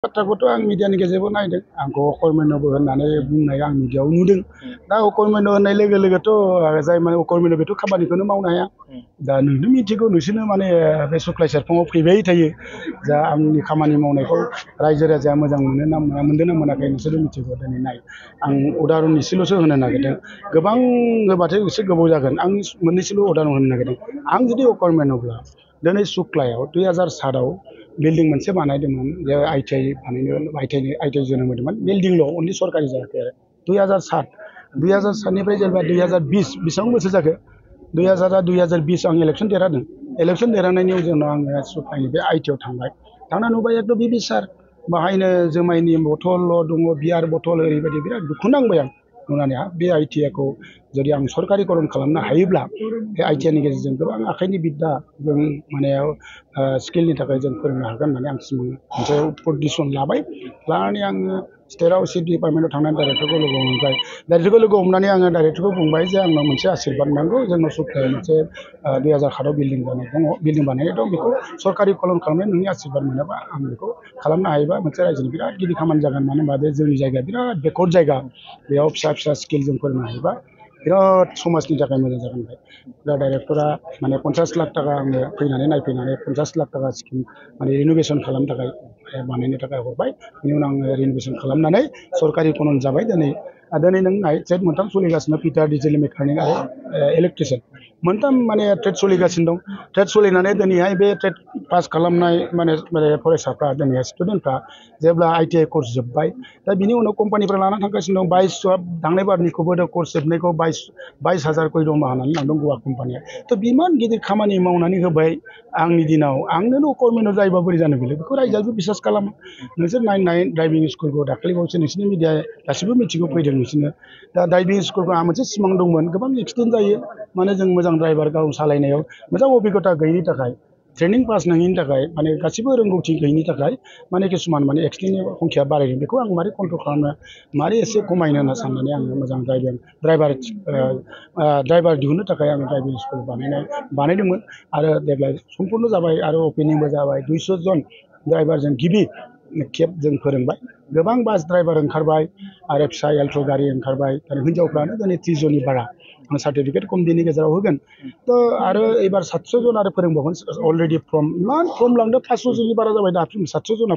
बाथ्राखौथ' आं मिडियानि गेजेरबो नायदों आंखौ अकर्मण्यबो होननानै बुंनाय आं मिडियायाव नुदों। दा अकर्मण्य होननाय लोगो लोगोथ' जाय माने अकर्मण्य बेथ' खामानिखौनो मावनो हाया। दा नोंनो मिथिगौ नोंसोरनो माने बे सुक्लाय सेरफाङाव फैबाय थायो। जा आंनि खामानि मावनायखौ रायजो राजाया मोजां मोनो ना मोना मोनदों ना मोनाखै नोंसोरो मिथिगौ। दिनै नाय आं उदाहरन एसेल'सो होनो नागिरदों। गोबां होबाथाय एसे गोबाव जागोन। आं मोननैसोल' उदाहरन होनो नागिरदों। आं जुदि अकर्मण्यब्ला दिनै सुक्लायाव 2007 आव बिल्डिं मोनसे बानायदोंमोन जे ITI बानायनो ITI जोनोम होदोंमोन। बिल्डिंल' अनलि सरकारि जायाखै आरो 2007 निफ्राय जेनेबा 2020 बेसेबां बोसोर जाखो 2020 आं इलेक्सन देरहादों। इलेक्सन देरहानायनि उनाव आङो सुक्लायनि बे ITI आव थांबाय। थांना नुबाय एकदम बे बिसार बाहायनो जुमायनि बथलल' दङ बियार बथल ओरैबायदि बिराद दुखु नांबाय आं नुनानै बे ITI खौ जुदि आं सरकारिकरन खालामनो हायोब्ला बे ITI नि गेजेरजों गोबां आखाइनि बिद्दा जों माने स्किलनि थाखाय जों फोरोंनो हागोन होननानै आं मोनसे पजिसन लाबाय। लानानै आङो स्टेटआव चिफ डिपार्टमेन्टआव थांनानै डाइरेक्टरखौ लोगो मोनबाय। डाइरेक्टरखौ लोगो हमनानै आङो डाइरेक्टरखौ बुंबाय जे आंनाव मोनसे आशिर्बाद नांगौ। जोंनाव सुक्लायाव मोनसे 2007 आव बिल्डिं जानाय दङ बिल्डिं बानायनाय दं। बेखौ सरकारिकरन खालामनाय नोंनि आशिर्बाद मोनोबा आं बेखौ खालामनो हायोबा मोनसे रायजोनि बिराद गिदिर खामानि जागोन। मानो होनबा बे जोंनि जायगाया बिराद बेकवर्ड जायगा। बेयाव फिसा फिसा स्किल जों फोरोंनो हायोबा बिराद समाजनि थाखाय मोजां जागोन। दा डाइरेक्टरा माने 50 लाख थाखा आंनो फैनानै नायफैनानै 50 लाख थाखा स्किम माने रिन'भेसन खालामनो थाखाय बानायनो थाखाय हरबाय। बिनि उनाव आङो रिन'भेसन खालामनानै सरकारिकरन जाबाय। दिनै नों नाय ट्रेड मोनथाम सोलिगासिनो फिटार डिजेल मेकानिक आरो इलेक्ट्रिसियान मोनथाम माने ट्रेड सोलिगासिनो दं। ट्रेड सोलिनानै दिनैहाय बे ट्रेड पास खालामनाय माने फरायसाफ्रा दिनैहाय स्टुडेन्टफ्रा जेब्ला ITI कर्स जोब्बाय दा बिनि उनाव कम्पानिफ्रा लानानै थांगासिनो दं। 22 थांनाय बारनिखौबो कर्स जोबनायखौ 22,000 खरि दरमा होनानै लांदों गवा कम्पानिया। थ' बिमान गिदिर खामानि मावनानै होबाय आंनि दिनाव। आंनो अकर्मण्य जायोबा बोरै जानो बेखौ रायजोआबो बिसास खालामो। नोंसोर नायनाय ड्राइभिं स्कुलखौ दाखालिबावसो नोंसोरनि मिडिया गासिबो मिथिगौ फैदों नोंसोरनो। दा ड्राइभिं स्कुलखौ आंहा मोनसे सिमां दंमोन। गोबां एक्सिडेन्ट जायो माने जों मोजां ड्राइभार गाव सालायनायाव मोजां अभिगता गैयिनि थाखाय ट्रेनिं पास नङिनि थाखाय माने गासिबो रोंगौथि गैयिनि थाखाय माने किसुमान माने एक्सिडेन्टनि संख्या बारायदों। बेखौ आं मारै कन्ट्रल खालामनो मारै एसे खमायनो होनना साननानै आङो मोजां ड्राइभार दिहुननो थाखाय आङो ड्राइभिं स्कुल बानायदोंमोन। आरो देग्लाय सम्पुर्ण जाबाय आरो अपेनिंबो जाबाय। 200 जन ड्राइभारजों गिबि खेब जों फोरोंबाय। गोबां बास ड्राइभार ओंखारबाय आरो फिसा एल्ट' गारि ओंखारबाय। हिनजावफ्रानो दिनै 30 जननि बारा आं सार्टिफिकेट खम दिननि गेजेराव होगोन। थ' आरो एबार 700 जन आरो फोरोंबावगोन। अलरेडि इमान फर्म लांदों 500 जननि बारा जाबाय दा 700 जना।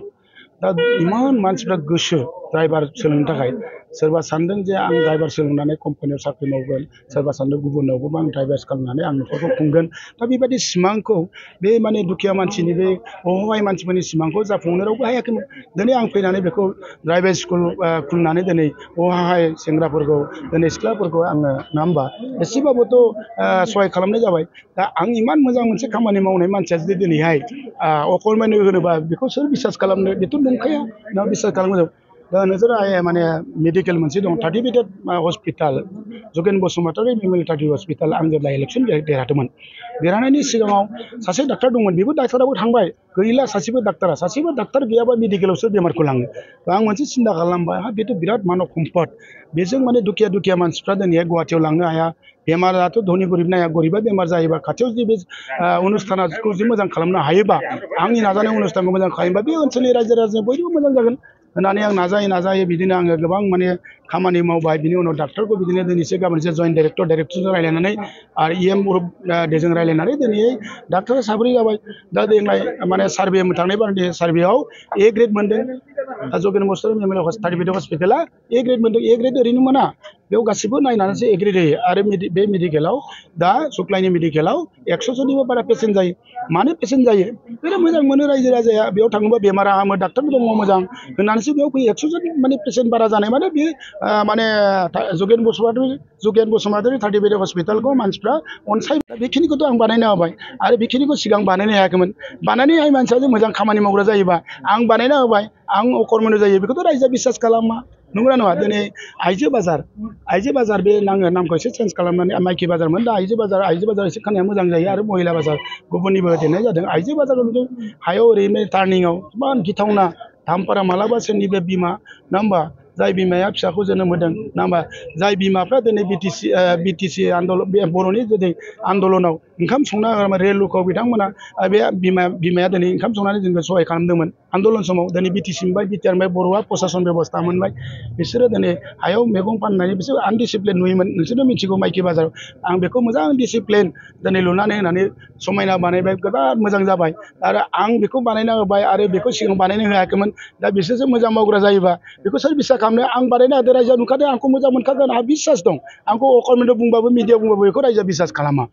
दा इमान मानसिफ्रा गोसो ड्राइभार सोलोंनो थाखाय। सोरबा सानदों जे आं ड्राइभार सोलोंनानै कम्पानियाव साख्रि मावगोन। सोरबा सानदों गुबुनावबो आं ड्राइभार खालामनानै आं न'खरखौ खुंगोन। दा बेबायदि सिमांखौ बे माने दुखिया मानसिनि बे अहहाय मानसिफोरनि सिमांखौ जाफुंहोनो रावबो हायाखैमोन। दिनै आं फैनानै बेखौ ड्राइभिं स्कुल खुलिनानै दिनै अहहाय सेंग्राफोरखौ दिनै सिख्लाफोरखौ आङो नङा होमबा एसेबाबोथ' सहाय खालामनाय जाबाय। दा आं इमान मोजां मोनसे खामानि मावनाय मानसिया जुदि दिनैहाय अकर्मण्य होनोबा बेखौ सोर बिसास खालामनो बेथ' नंखाया ना बिसास खालामो। दा नोंसोर माने मेडिकेल मोनसे दं 30 बेडेड हस्पिटाल जगेन बसुमतारी मेम'रियेल हस्पिटाल। आं जेब्ला इलेक्सन देरहादोंमोन देरहानायनि सिगाङाव सासे डाक्टार दंमोन। बेबो डाक्टाराबो थांबाय गैला सासेबो डाक्टार गैयाबा मेडिकेलावसो बेमारखौ लाङो। आं मोनसे सिन्था खालामबाय बेथ' बिराद मानब सम्पद। बेजों माने दुखिया मानसिफ्रा दिनैहाय गुवाहाटियाव लांनो हाया। बेमाराथ' धनि गरिब नाया गरिबा बेमार जायोबा खाथियाव जुदि बे अनुस्थानखौ जुदि मोजां खालामनो हायोबा आंनि नाजानाय अनुस्थानखौ मोजां खालामोबा बे ओनसोलनि रायजो राजाया बयबो मोजां जागोन होननानै आं नाजायै बिदिनो आङो गोबां माने खामानि मावबाय। बिनि उनाव डाक्टारखौ बिदिनो दिनैसो गाबोनसो जयेन्ट डाइरेक्टरजों रायलायनानै आरो EM जों रायलायनानै दिनै डाक्टारा 4 जाबाय। दा देग्लाय माने सार्भे थांनाय बारनि सार्भेआव A ग्रेड मोनदों। जगेन बसुमतारी मेम'रियेल हस्पिटाला A ग्रेड मोनदों। A ग्रेड ओरैनो मोना बेयाव गासिबो नायनानैसो A ग्रेड होयो। आरो बे मेडिकेलाव दा सुक्लायनि मेडिकेलाव 100 जननिबो बारा पेसेन्ट जायो। मानो पेसेन्ट जायो बिराद मोजां मोनो रायजो राजाया। बेयाव थाङोबा बेमारा हामो डाक्टार दङ मोजां होननानैसो बेयाव फैयो। 100 जन माने पेसेन्ट बारा जानाय माने बे माने जगेन बसुमतारी 30 बेडेड हस्पिटालखौ मानसिफ्रा अनसायबाय। बेखिनिखौथ' आं बानायना होबाय आरो बेखिनिखौ सिगां बानायनो हायाखैमोन। बानायनो हायै मानसिया मोजां खामानि मावग्रा जायोबा आं बानायना होबाय आं अकर्मण्य जायो बेखौथ' रायजोआ बिसास खालामा। नंगौना नङा? दिनै आइजो बाजार बे आङो नामखौ एसे चेन्ज खालामनानै माइखि बाजारमोन दा आइजो बाजार एसे खानाया मोजां जायो। आरो महिला बाजार गुबुननिबो होदेरनाय जादों। आइजो बाजाराव नुदों हायाव ओरैनो टार्निंआव इमान गिथावना दामफोरा मालाबा सोरनिबा बिमा नङा होमबा जाय बिमाया फिसाखौ जोनोम होदों नङा होमबा जाय बिमाफ्रा दिनै BTC आन्दलन बे बर'नि दिनै आन्दलनाव ओंखाम संना रेलुखौ बिथांमोना बे बिमाया दिनै ओंखाम संनानै जोंखौ सहाय खालामदोंमोन आन्दलन समाव दिनै बिटिसि मोनबाय बिटिआर मोनबाय बर'आ प्रसासन बेबस्था मोनबाय बिसोरो दिनै हायाव मैगं फाननानै बिसोर आनडिसिप्लिन नुयोमोन नोंसोरनो मिथिगौ माइखि बाजाराव आं बेखौ मोजां डिसिप्लिन दिनै लुनानै होनानै समायना बानायबाय बिराद मोजां जाबाय आरो आं बेखौ बानायना होबाय आरो बेखौ सिगां बानायनो हायाखैमोन दा बिसोरसो मोजां मावग्रा जायोबा बेखौ सोर बिसास खालामनो आं बानायना होदो रायजोआ नुखादों आंखौ मोजां मोनखागोन आंहा बिसास दं आंखौ अकर्मेन्ट बुंबाबो मिडिया बुंबाबो बेखौ रायजोआ बिसास खालामा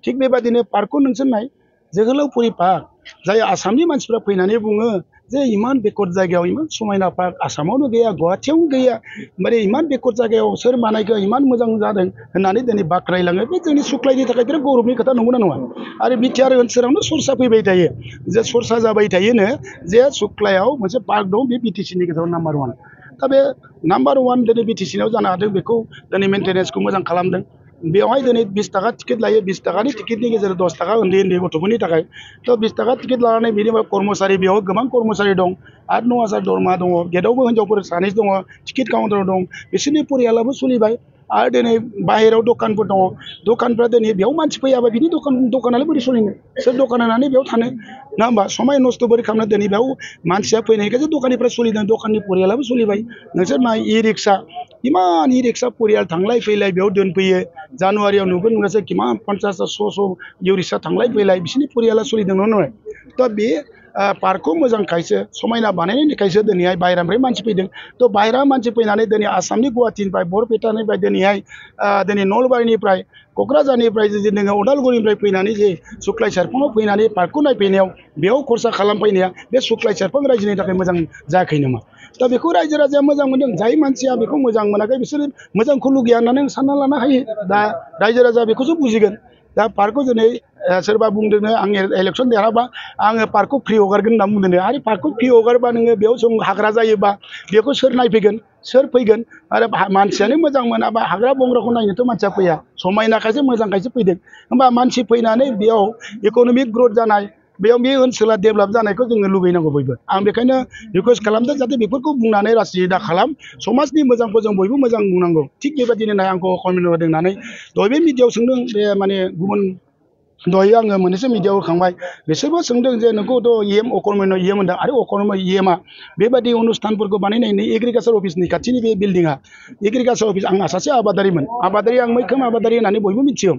थिग बेबादिनो पार्कखौ नोंसोर नाय जोहोलावफुरि पार्क जाय आसामनि मानसिफ्रा फैनानै बुङो जे इमान बेकवर्ड जायगायाव इमान समायना पार्क आसामावनो गैया गुवाहाटियावनो गैया माने इमान बेकवर्ड जायगायाव सोर बानायखो इमान मोजां जादों होननानै दिनै बाख्नायलाङो बे जोंनि सुख्लायनि थाखाय बिराद गौरबनि खोथा नंगौना नङा आरो बिटिआर ओनसोलावनो सरसा फैबाय थायो जे सरसा जाबाय थायोनो जे सुख्लायाव मोनसे पार्क दं बे बिटिसिनि गेजेराव नाम्बार 1 दा बे नाम्बार 1 दिनै बिटिसिनियाव जानो हादों बेखौ दिनै मेनटेनेन्सखौ मोजां खालामदों बेवहाय दिनै 20 थाखा टिकेट लायो 20 थाखानि टिकेटनि गेजेराव 10 थाखा उन्दै उन्दै गथ'फोरनि थाखाय थ' 20 थाखा टिकेट लानानै बेनिफ्राय कर्मचारि बेयाव गोबां कर्मचारि दं 8-9 हाजार दरमा दङ गेटआवबो हिनजावफोर सानै दङ टिकेट काउन्टाराव दं बिसोरनि परियालाबो सोलिबाय आरो दिनै बाहेरायाव दखानफोर दङ दखानफ्रा दिनै बेयाव मानसि फैयाबा बिनि दखानालाय बोरै सोलिनो सोर दखान होनानै बेयाव थानो नङा होमबा समाय नस्थ' बोरै खालामनो दिनै बेयाव मानसिया फैनायखायसो दखाननिफ्राय सोलिदों दखाननि परियालाबो सोलिबाय नोंसोर नाय इ रिक्सा इमान इ रिक्सा परियाल थांलाय फैलाय बेयाव दोनफैयो जानुवारियाव नुगोन नोंसोर किमान 50-100 इ रिक्सा थांलाय फैलाय बिसोरनि परियाला सोलिदों नङा थ' बे पार्कखौ मोजांखायसो समायना बानायनायनिखायसो दिनैहाय बाहेरानिफ्राय मानसि फैदों थ' बाहेरा मानसि फैनानै दिनै आसामनि गुवाहाटिनिफ्राय बरपेटानिफ्राय दिनैहाय दिनै नलबारिनिफ्राय क'क्राझारनिफ्राय जुदि नोङो उदालगुरिनिफ्राय फैनानै जे सुख्लाय सेरफाङाव फैनानै पार्कखौ नायफैनायाव बेयाव खरसा खालामफैनाया बे सुख्लाय सेरफां रायजोनि थाखाय मोजां जायाखै नामा दा बेखौ रायजो राजाया मोजां मोनदों जाय मानसिया बेखौ मोजां मोनाखै बिसोरो मोजांखौ लुगैया होननानै सानना लानो हायो दा रायजो राजा बेखौसो बुजिगोन दा पार्कखौ दिनै सोरबा बुंदोंनो आं इलेक्सन देरहाबा आङो पार्कखौ फ्रि हगारगोन होनना बुंदोंनो आरो पार्कखौ फ्रि हगारबा नोङो बेयाव जों हाग्रा जायोबा बेखौ सोर नायफैगोन सोर फैगोन आरो मानसियानो मोजां मोनाबा हाग्रा बंग्राखौ नायनोथ' मानसिया फैया समायनाखायसो मोजांखायसो फैदों होमबा मानसि फैनानै बेयाव इक'नमिक ग्रथ जानाय बेयाव बे ओनसोला डेभेलप जानायखौ जोङो लुबैनांगौ बयबो आं बेखायनो रिकुवेस्ट खालामदों जाहाथे बेफोरखौ बुंनानै राजनिति दा खालाम समाजनि मोजांखौ जों बयबो मोजां बुंनांगौ थिग बेबायदिनो नाय आंखौ कमेन्ट होदों होननानै दहाय बे मिडियायाव सोंदों बे माने गुबुन दहाय आङो मोननैसो मिडियायाव होखांबाय बिसोरबो सोंदों जे नोंखौथ' अकर्मण्य होनदों आरो अकर्मण्य बेबायदि अनुष्ठानफोरखौ बानायनायनि एग्रिकालसार अफिसनि खाथिनि बे बिल्डिङा एग्रिकालसार अफिस आं सासे आबादारिमोन आबादारि आं मैखोम आबादारि होननानै बयबो मिथियो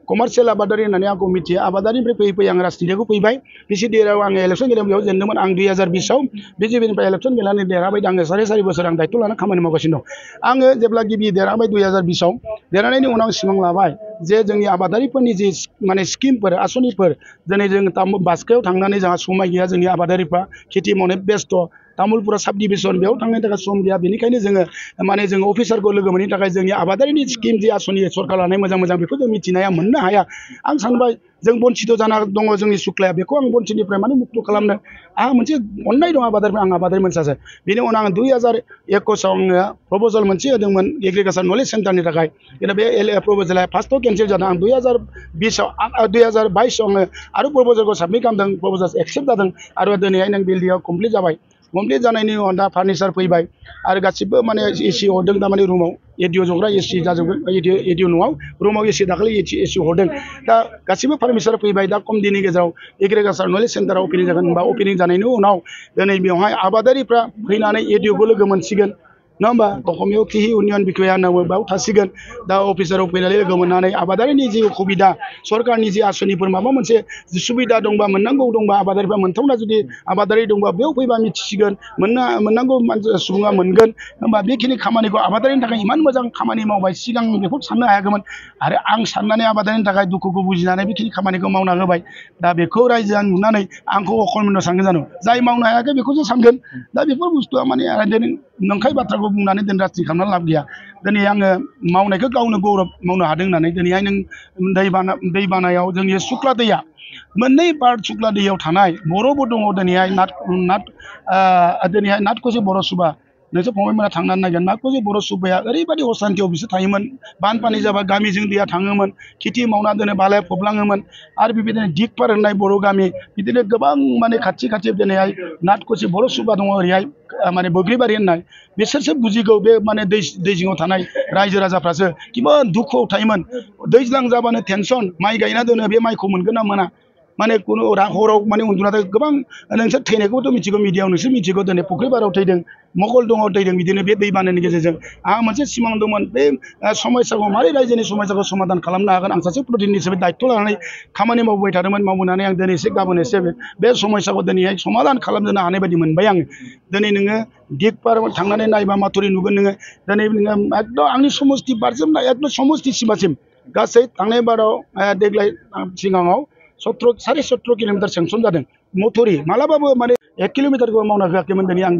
कमार्शियेल आबादारि होननानै आंखौ मिथियो आबादारिनिफ्राय फैयै फैयै आं राजनितियाव फैबाय बिसिडिआव आङो इलेक्सन गेलेनायाव बेयाव जेनदोंमोन आं 2020आव बिजेपिनिफ्राय इलेक्सन गेलेनानै देरहाबाय आङो 4.5 बोसोर आं दायित्व लाना खामानि मावगासिनो दं आङो जेब्ला गिबि देरहाबाय 2020आव देरहानायनि उनाव सिमां लाबाय जे जोंनि आबादारिफोरनि जि माने स्किमफोर आसनिफोर दिनै जों बास्कायाव थांनानै जोंहा समाय गैया जोंनि आबादारिफ्रा खेथि मावनो बेस्थ' तामुलपुरा साब डिभिजन बेयाव थांनो थाखाय सम गैया बेनिखायनो जोङो माने जों अफिसारखौ लोगो मोनैनि थाखाय जोंनि आबादारिनि स्किम जि आसनि सरकार लानाय मोजां मोजां बेखौ जों मिथिनाया मोननो हाया आं सानबाय जों बन्चित जाना दङ जोंनि सुख्लाया बेखौ आं बन्चितनिफ्राय माने मुक्त खालामनो आंहा मोनसे अननाय दं आबादारिफोर आं आबादारिमोन सासे बेनि उनाव आं 2021आव आङो प्रप'जाल मोनसे होदोंमोन एग्रिकालसार नलेज सेन्टारनि थाखाय बे प्रप'जाला फार्स्टआव केन्सेल जादों आं 2022आव आङो आरो प्रप'जालखौ साबमिट खालामदों प्रप'जाल एक्सेप्ट जादों आरो दिनैहाय नों बिल्डिंआव कमप्लिट जाबाय कमप्लिट जानायनि उनाव दा फार्निचार फैबाय आरो गासिबो माने एसि हरदों थारमाने रुमाव एडिअ जग्रा एसि जाजोबगोन एडिअ न'आव रुमाव एसि दाखालि एसि हरदों दा गासिबो फार्निचार फैबाय दा खम दिननि गेजेराव एग्रिकालसार नलेज सेन्टाराव अपेनिं जागोन होनबा अपेनिं जानायनि उनाव दिनै बेवहाय आबादारिफ्रा फैनानै एडिअखौ लोगो मोनसिगोन नङा होमबा अकमियाव कृषि इउनियन बिखाया होननाबो बेयाव थासिगोन दा अफिसाराव फैनानै लोगो मोननानै आबादारिनि जि सुबिदा सरकारनि जि आसनिफोर माबा मोनसे सुबिदा दंबा मोननांगौ दंबा आबादारिफ्रा मोनथावना जुदि आबादारि दंबा बेयाव फैबा मिथिसिगोन मोननांगौ सुबुङा मोनगोन होमबा बेखिनि खामानिखौ आबादारिनि थाखाय इमान मोजां खामानि मावबाय सिगां बेखौ साननो हायाखैमोन आरो आं साननानै आबादारिनि थाखाय दुखुखौ बुजिनानै बेखिनि खामानिखौ मावना होबाय दा बेखौ रायजोआ नुनानै आंखौ अकर्मण्य सानगोन जानो जाय मावनो हायाखै बेखौसो सानगोन दा बेफोर बुस्थुआ माने नंखाय बाथ्राखौ बुंनानै दोन राजनिति खालामनानै लाब गैया दिनै आङो मावनायखौ गावनो गौरब मावनो हादों होननानै दिनैहाय नों दैबानायाव जोंनि सुख्ला दैया मोननै पार्ट सुख्ला दैयाव थानाय बर'बो दङ दिनैहाय दिनैहाय नाथखसि बर' सुबा नोंसोर फंबायमोना थांनानै नायगोन माखौजे बर' सुबाया ओरैबायदि असान्थियाव बिसोर थायोमोन बानपानी जाबा गामिजों दैया थाङोमोन खेथि मावना दोनो बालाया फबलाङोमोन आरो बेबायदिनो दिगपार होननाय बर' गामि बिदिनो गोबां माने खाथि खाथि दिनैहाय नाथखुसि बर' सुबा दङ ओरैहाय माने बोग्रिबारि होननाय बिसोरसो बुजिगौ बे माने दै जिङाव थानाय रायजो राजाफ्रासो किमान दुखुआव थायोमोन दैज्लां जाबानो टेनसन माइ गायना दोनो बे माइखौ मोनगोन ना मोना माने कुनु हराव माने उन्दुना गोबां नोंसोर थैनायखौथ' मिथिगौ मिडियायाव नोंसोर मिथिगौ दिनै फुख्रिबाराव थैदों मगल दङ थैदों बिदिनो बे दै बानानि गेजेरजों आंहा मोनसे सिमां दंमोन बे समस्याखौ मारै रायजोनि समस्याखौ समाधान खालामनो हागोन आं सासे प्रतिनिधि हिसाबै दायित्व लानानै खामानि मावबाय थादोंमोन मावबोनानै आं दिनै एसे गाबोन एसे बे समस्याखौ दिनैहाय समाधान खालामनो हानाय बायदि मोनबाय आङो दिनै नोङो दिगपार थांनानै नायबा माथुरि नुगोन नोङो दिनै नोङो एकदम आंनि समस्ति बारजोबनाय एकदम समस्ति सिमासिम गासै थांनाय बाराव देग्लाय सिगाङाव 17 किल'मिटार सेंसन जादों मथुरि मालाबाबो माने 1 किल'मिटारखौ मावना होआखैमोन दिनै आं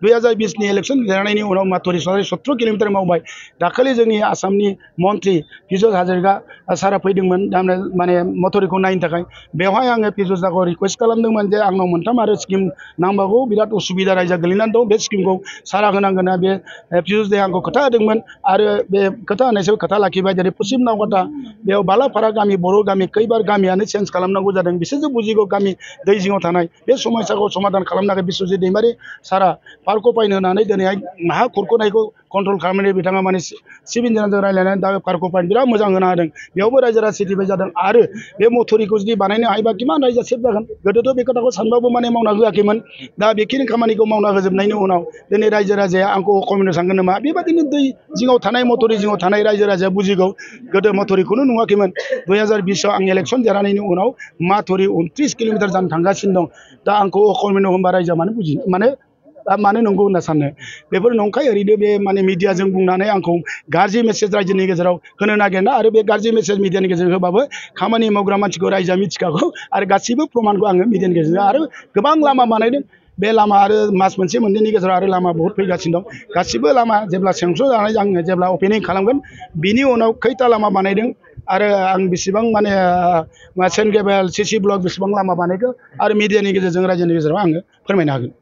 2020नि इलेक्सन देरहानायनि उनाव माथुरि 17 किल'मिटार मावबाय दाखालि जोंनि आसामनि मन्त्रि पियुष हाजरिका सारा फैदोंमोन माने मथुरिखौ नायनो थाखाय बेवहाय आङो पियुष दाखौ रिकुवेस्ट खालामदोंमोन जे आंनाव मोनथाम आरो स्किम नांबावगौ बिराद उसुबिदा रायजोआ गोलैनानै दं बे स्किमखौ सारा होनांगोन बे पियुष दाया आंखौ खोथा होदोंमोन आरो बे खोथा होनायसो खोथा लाखिबाय जेरै पश्चिम नावकाटा बेयाव बालाफारा गामि बर' गामि खैबार गामियानो चेन्ज खालामनांगौ जादों बिसोरसो बुजिगौ गामि दै जिङाव थानाय बे समस्याखौ समाधान खालामनो थाखाय बिश्वजित दैमारि सारा पार्कखौ बायनो होनानै दिनैहाय हा खुरख'नायखौ कन्ट्रल खालामनानै बिथाङा माने चिफ इन्जिनियारजों रायज्लायनानै दा पार्कखौ बायनो बिराद मोजां होनो हादों बेयावबो रायजो राजा सेटिफाइड जादों आरो बे मथुरिखौ जुदि बानायनो हायोबा किमान रायजोआ सेफ जागोन गोदोथ' बे खोथाखौ सानबाबो माने मावना होआखैमोन दा बेखिनि खामानिखौ मावना होजोबनायनि उनाव दिनै रायजो राजाया आंखौ कमिउनिट सानगोन नामा बेबादिनो दै जिङाव थानाय मथुरि जिङाव थानाय रायजो राजाया बुजिगौ गोदो मथुरिखौनो नुवाखैमोन 2020आव आं इलेक्सन देरहानायनि उनाव माथुरि 29 किल'मिटार जानो थांगासिनो दं दा आंखौ कमिउनिट होनबा रायजोआ मानो बुजिनो मानो नंगौ होनना सानो बेफोर नंखाय ओरैनो बे माने मिडियाजों बुंनानै आंखौ गाज्रि मेसेज रायजोनि गेजेराव होनो नागिरना आरो बे गाज्रि मेसेज मिडियानि गेजेरजों होबाबो खामानि मावग्रा मानसिखौ रायजोआ मिथिखागौ आरो गासिबो प्रमानखौ आङो मिडियानि गेजेरजों आरो गोबां लामा बानायदों बे लामा आरो मास मोनसे मोननैनि गेजेराव आरो लामा बहुत फैगासिनो दं गासिबो लामा जेब्ला सेंसन जानानै आङो जेब्ला अपेनिं खालामगोन बिनि उनाव खैथा लामा बानायदों आरो आं बेसेबां माने सेन्ट गेबेल सिसि ब्लक बेसेबां लामा बानायखो आरो मिडियानि गेजेरजों रायजोनि गेजेराव आङो फोरमायनो हागोन